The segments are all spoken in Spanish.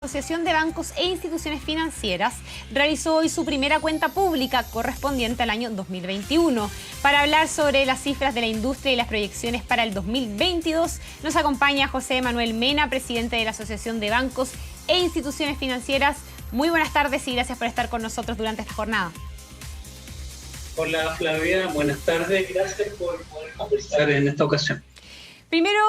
La Asociación de Bancos e Instituciones Financieras realizó hoy su primera cuenta pública correspondiente al año 2021. Para hablar sobre las cifras de la industria y las proyecciones para el 2022, nos acompaña José Manuel Mena, presidente de la Asociación de Bancos e Instituciones Financieras. Muy buenas tardes y gracias por estar con nosotros durante esta jornada. Hola Flavia, buenas tardes. Gracias por poder conversar en esta ocasión. Primero,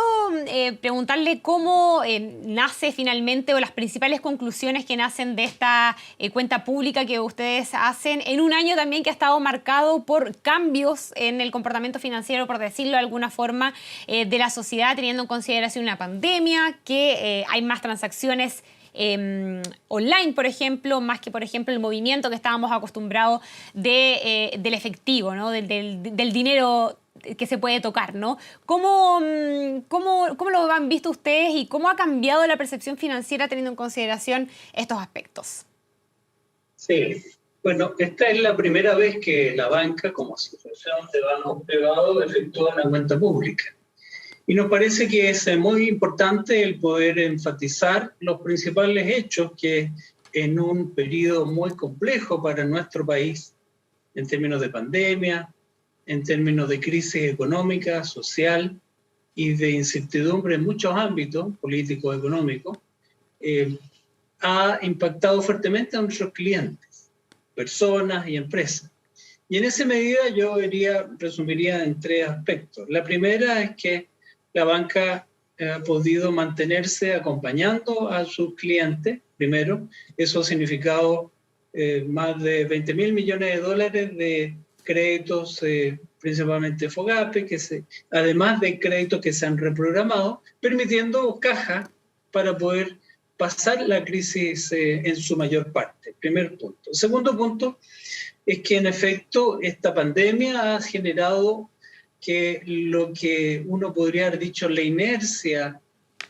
preguntarle cómo nace finalmente o las principales conclusiones que nacen de esta cuenta pública que ustedes hacen en un año también que ha estado marcado por cambios en el comportamiento financiero, por decirlo de alguna forma, de la sociedad, teniendo en consideración una pandemia, que hay más transacciones online, por ejemplo, más que, por ejemplo, el movimiento que estábamos acostumbrados del efectivo, ¿no? del dinero que se puede tocar, ¿no? ¿Cómo lo han visto ustedes y cómo ha cambiado la percepción financiera teniendo en consideración estos aspectos? Sí, bueno, esta es la primera vez que la banca, como asociación de bancos privados, efectúa una cuenta pública. Y nos parece que es muy importante el poder enfatizar los principales hechos que en un periodo muy complejo para nuestro país, en términos de pandemia, en términos de crisis económica, social y de incertidumbre en muchos ámbitos políticos, económicos, ha impactado fuertemente a nuestros clientes, personas y empresas. Y en esa medida yo resumiría en tres aspectos. La primera es que la banca ha podido mantenerse acompañando a sus clientes. Primero, eso ha significado más de 20.000 millones de dólares de créditos, principalmente FOGAPE, además de créditos que se han reprogramado, permitiendo caja para poder pasar la crisis en su mayor parte. Primer punto. Segundo punto es que en efecto esta pandemia ha generado que lo que uno podría haber dicho la inercia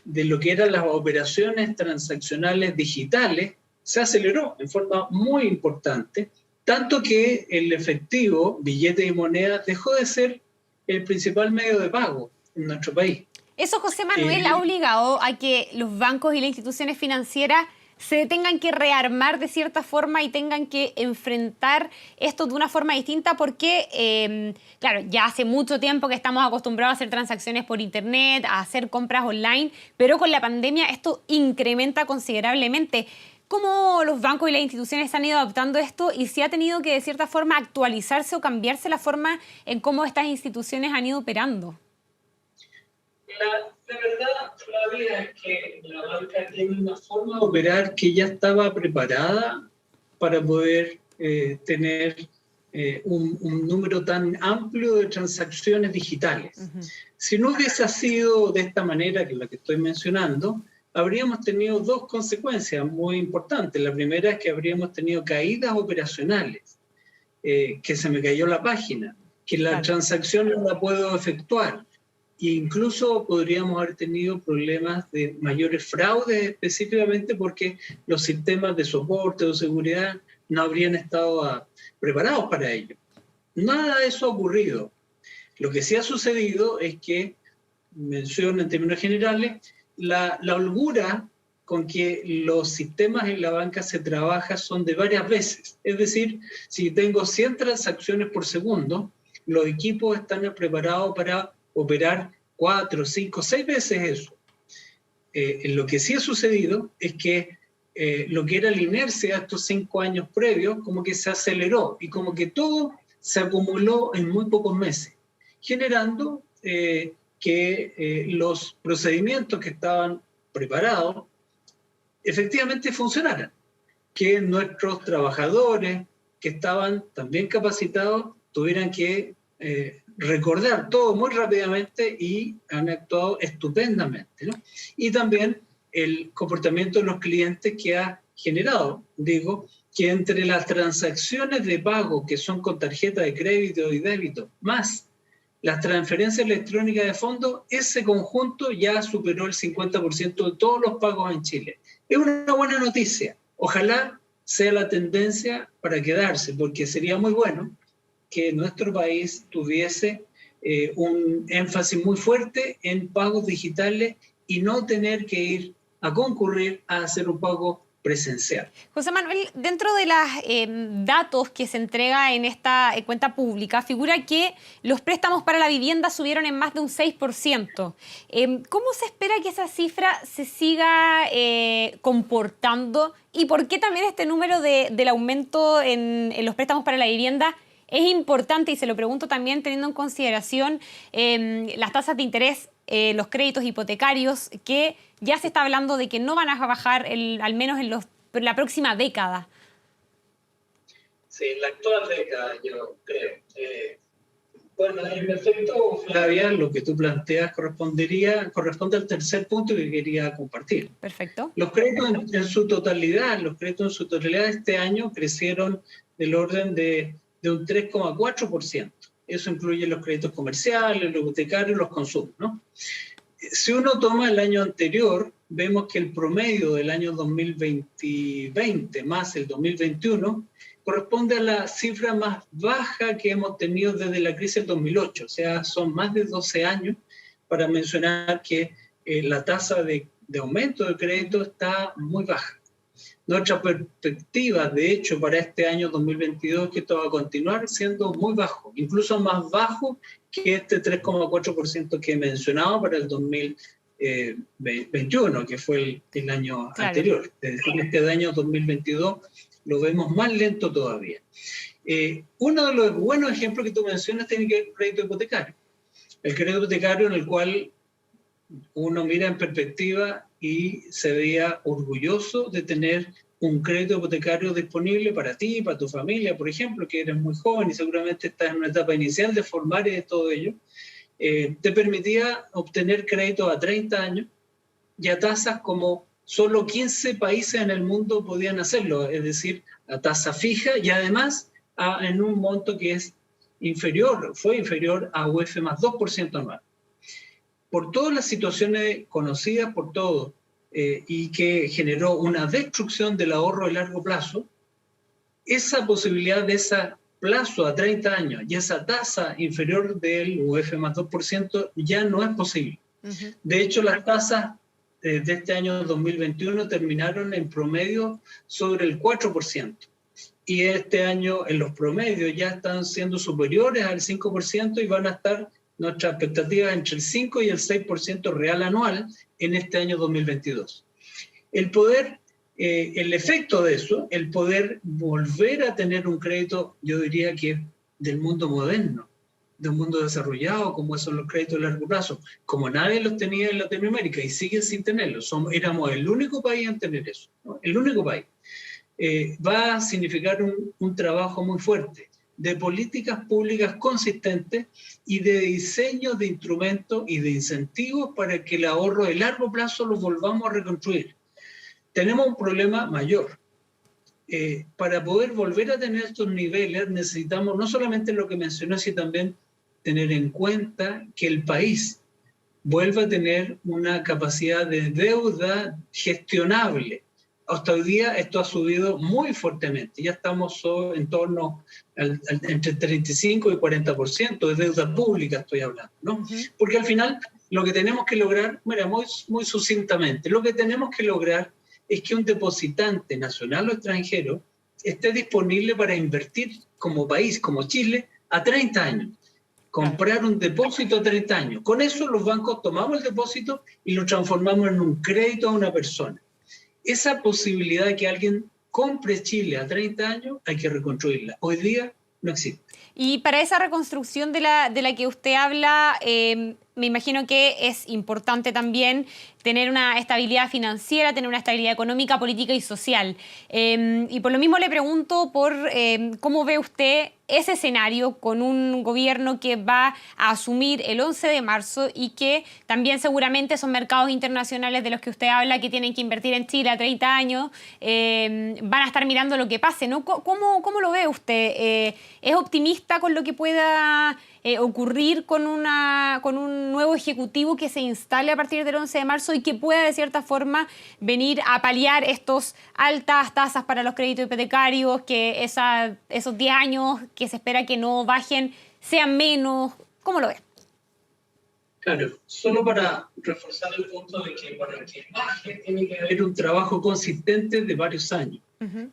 de lo que eran las operaciones transaccionales digitales se aceleró en forma muy importante, tanto que el efectivo, billetes y monedas, dejó de ser el principal medio de pago en nuestro país. Eso, José Manuel, ha obligado a que los bancos y las instituciones financieras se tengan que rearmar de cierta forma y tengan que enfrentar esto de una forma distinta porque, claro, ya hace mucho tiempo que estamos acostumbrados a hacer transacciones por internet, a hacer compras online, pero con la pandemia esto incrementa considerablemente. ¿Cómo los bancos y las instituciones han ido adaptando esto y si ha tenido que, de cierta forma, actualizarse o cambiarse la forma en cómo estas instituciones han ido operando? La verdad, Flavia, es que la banca tiene una forma de operar que ya estaba preparada para poder tener un número tan amplio de transacciones digitales. Si no hubiese sido de esta manera, que es la que estoy mencionando, habríamos tenido dos consecuencias muy importantes. La primera es que habríamos tenido caídas operacionales, que se me cayó la página, que la transacción no la puedo efectuar. E incluso podríamos haber tenido problemas de mayores fraudes, específicamente porque los sistemas de soporte o seguridad no habrían estado preparados para ello. Nada de eso ha ocurrido. Lo que sí ha sucedido es que, menciono en términos generales, la holgura con que los sistemas en la banca se trabaja son de varias veces. Es decir, si tengo 100 transacciones por segundo, los equipos están preparados para operar 4, 5, 6 veces eso. Lo que sí ha sucedido es que lo que era la inercia de estos 5 años previos, como que se aceleró y como que todo se acumuló en muy pocos meses, generando que los procedimientos que estaban preparados efectivamente funcionaran, que nuestros trabajadores que estaban también capacitados tuvieran que recordar todo muy rápidamente y han actuado estupendamente, ¿no? Y también el comportamiento de los clientes que ha generado, digo, que entre las transacciones de pago que son con tarjeta de crédito y débito, más las transferencias electrónicas de fondos, ese conjunto ya superó el 50% de todos los pagos en Chile. Es una buena noticia. Ojalá sea la tendencia para quedarse, porque sería muy bueno que nuestro país tuviese un énfasis muy fuerte en pagos digitales y no tener que ir a concurrir a hacer un pago presencial. José Manuel, dentro de los datos que se entrega en esta cuenta pública, figura que los préstamos para la vivienda subieron en más de un 6%. ¿Cómo se espera que esa cifra se siga comportando? ¿Y por qué también este número del aumento en los préstamos para la vivienda es importante? Y se lo pregunto también teniendo en consideración las tasas de interés, los créditos hipotecarios, que ya se está hablando de que no van a bajar al menos en la próxima década. Sí, en la actual década, yo creo. Bueno, en efecto, Flavia, lo que tú planteas corresponde al tercer punto que quería compartir. Perfecto. Los créditos en su totalidad este año crecieron del orden de un 3,4%. Eso incluye los créditos comerciales, los hipotecarios, los consumos, ¿no? Si uno toma el año anterior, vemos que el promedio del año 2020 más el 2021 corresponde a la cifra más baja que hemos tenido desde la crisis del 2008. O sea, son más de 12 años para mencionar que la tasa de aumento de crédito está muy baja. Nuestra perspectiva, de hecho, para este año 2022 es que esto va a continuar siendo muy bajo, incluso más bajo que este 3,4% que he mencionado para el 2021, que fue el año anterior. Es decir, este año 2022 lo vemos más lento todavía. Uno de los buenos ejemplos que tú mencionas tiene que ver con el crédito hipotecario. El crédito hipotecario en el cual uno mira en perspectiva y se veía orgulloso de tener un crédito hipotecario disponible para ti, para tu familia, por ejemplo, que eres muy joven y seguramente estás en una etapa inicial de formar y de todo ello, te permitía obtener créditos a 30 años y a tasas como solo 15 países en el mundo podían hacerlo, es decir, a tasa fija y además en un monto que fue inferior a UF más 2% anual. Por todas las situaciones conocidas por todos y que generó una destrucción del ahorro de largo plazo, esa posibilidad de ese plazo a 30 años y esa tasa inferior del UF más 2% ya no es posible. De hecho, las tasas de este año 2021 terminaron en promedio sobre el 4%. Y este año en los promedios ya están siendo superiores al 5% y van a estar nuestra expectativa entre el 5 y el 6% real anual en este año 2022. El efecto de eso, el poder volver a tener un crédito, yo diría que del mundo moderno, de un mundo desarrollado, como son los créditos de largo plazo, como nadie los tenía en Latinoamérica y siguen sin tenerlos. Éramos el único país en tener eso, ¿no? El único país. Va a significar un trabajo muy fuerte de políticas públicas consistentes y de diseño de instrumentos y de incentivos para que el ahorro de largo plazo lo volvamos a reconstruir. Tenemos un problema mayor. Para poder volver a tener estos niveles necesitamos no solamente lo que mencioné, sino también tener en cuenta que el país vuelva a tener una capacidad de deuda gestionable. Hasta hoy día esto ha subido muy fuertemente. Ya estamos en torno entre 35 y 40% de deuda pública, estoy hablando, ¿no? Porque al final lo que tenemos que lograr, mira, muy sucintamente, lo que tenemos que lograr es que un depositante nacional o extranjero esté disponible para invertir como país, como Chile, a 30 años. Comprar un depósito a 30 años. Con eso los bancos tomamos el depósito y lo transformamos en un crédito a una persona. Esa posibilidad de que alguien compre Chile a 30 años hay que reconstruirla. Hoy día no existe. Y para esa reconstrucción de la que usted habla, me imagino que es importante también tener una estabilidad financiera, tener una estabilidad económica, política y social. Y por lo mismo le pregunto por cómo ve usted ese escenario con un gobierno que va a asumir el 11 de marzo y que también seguramente son mercados internacionales de los que usted habla que tienen que invertir en Chile a 30 años, van a estar mirando lo que pase, ¿no? ¿Cómo lo ve usted? ¿Es optimista con lo que pueda ocurrir con un nuevo ejecutivo que se instale a partir del 11 de marzo y que pueda de cierta forma venir a paliar estos altas tasas para los créditos hipotecarios, que esos 10 años que se espera que no bajen sean menos? ¿Cómo lo ve? Claro, solo para reforzar el punto de que para que baje tiene que haber un trabajo consistente de varios años.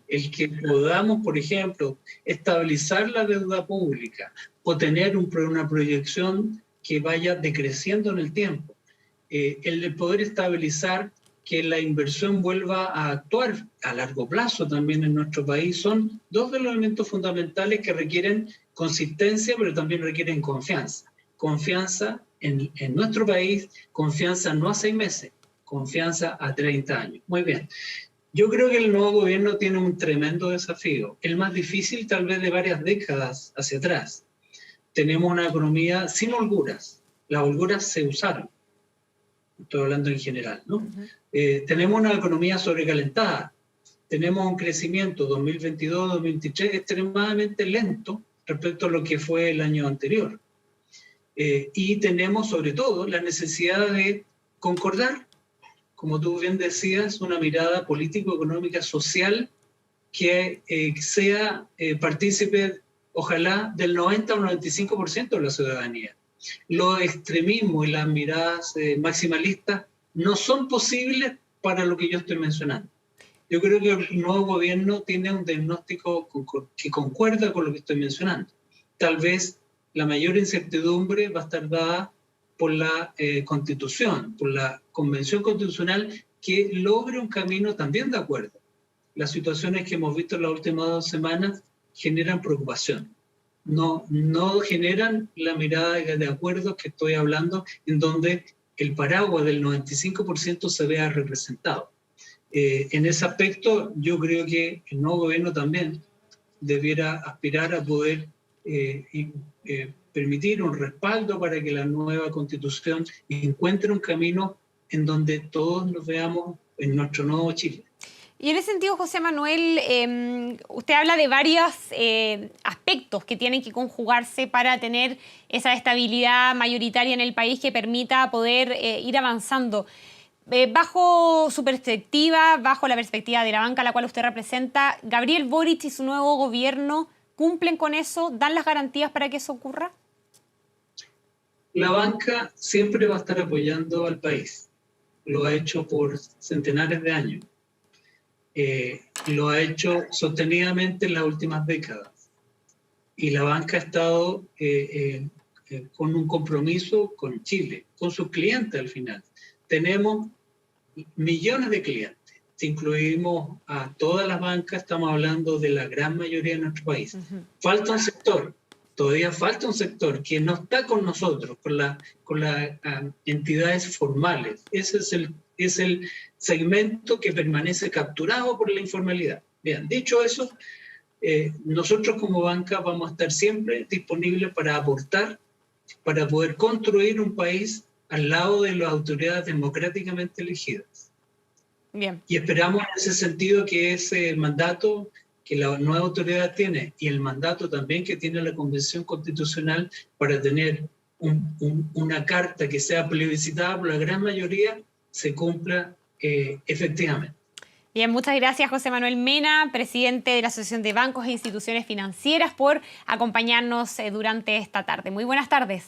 El que podamos, por ejemplo, estabilizar la deuda pública o tener una proyección que vaya decreciendo en el tiempo. El de poder estabilizar que la inversión vuelva a actuar a largo plazo también en nuestro país son dos de los elementos fundamentales que requieren consistencia, pero también requieren confianza. Confianza en nuestro país, confianza no a 6 meses, confianza a 30 años. Muy bien. Yo creo que el nuevo gobierno tiene un tremendo desafío, el más difícil tal vez de varias décadas hacia atrás. Tenemos una economía sin holguras. Las holguras se usaron. Estoy hablando en general, ¿no? Tenemos una economía sobrecalentada. Tenemos un crecimiento 2022-2023 extremadamente lento respecto a lo que fue el año anterior. Y tenemos sobre todo la necesidad de concordar, como tú bien decías, una mirada político-económica social que sea partícipe, ojalá, del 90 o 95% de la ciudadanía. Los extremismos y las miradas maximalistas no son posibles para lo que yo estoy mencionando. Yo creo que el nuevo gobierno tiene un diagnóstico que concuerda con lo que estoy mencionando. Tal vez la mayor incertidumbre va a estar dada por la Constitución, por la Convención Constitucional, que logre un camino también de acuerdo. Las situaciones que hemos visto en las últimas 2 semanas generan preocupación. No generan la mirada de acuerdo que estoy hablando, en donde el paraguas del 95% se vea representado. En ese aspecto, yo creo que el nuevo gobierno también debiera aspirar a poder permitir un respaldo para que la nueva Constitución encuentre un camino en donde todos nos veamos en nuestro nuevo Chile. Y en ese sentido, José Manuel, usted habla de varios aspectos que tienen que conjugarse para tener esa estabilidad mayoritaria en el país que permita poder ir avanzando. Bajo su perspectiva, bajo la perspectiva de la banca a la cual usted representa, ¿Gabriel Boric y su nuevo gobierno cumplen con eso? ¿Dan las garantías para que eso ocurra? La banca siempre va a estar apoyando al país. Lo ha hecho por centenares de años. Lo ha hecho sostenidamente en las últimas décadas. Y la banca ha estado con un compromiso con Chile, con sus clientes al final. Tenemos millones de clientes. Si incluimos a todas las bancas, estamos hablando de la gran mayoría de nuestro país. Falta un sector, todavía falta un sector que no está con nosotros, con las entidades formales. Ese es el segmento que permanece capturado por la informalidad. Bien, dicho eso, nosotros como banca vamos a estar siempre disponibles para aportar, para poder construir un país al lado de las autoridades democráticamente elegidas. Bien. Y esperamos en ese sentido que ese mandato que la nueva autoridad tiene y el mandato también que tiene la Convención Constitucional para tener una carta que sea plebiscitada por la gran mayoría se cumpla efectivamente. Bien, muchas gracias José Manuel Mena, presidente de la Asociación de Bancos e Instituciones Financieras, por acompañarnos durante esta tarde. Muy buenas tardes.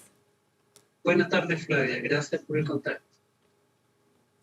Buenas tardes, Flavia. Gracias por el contacto.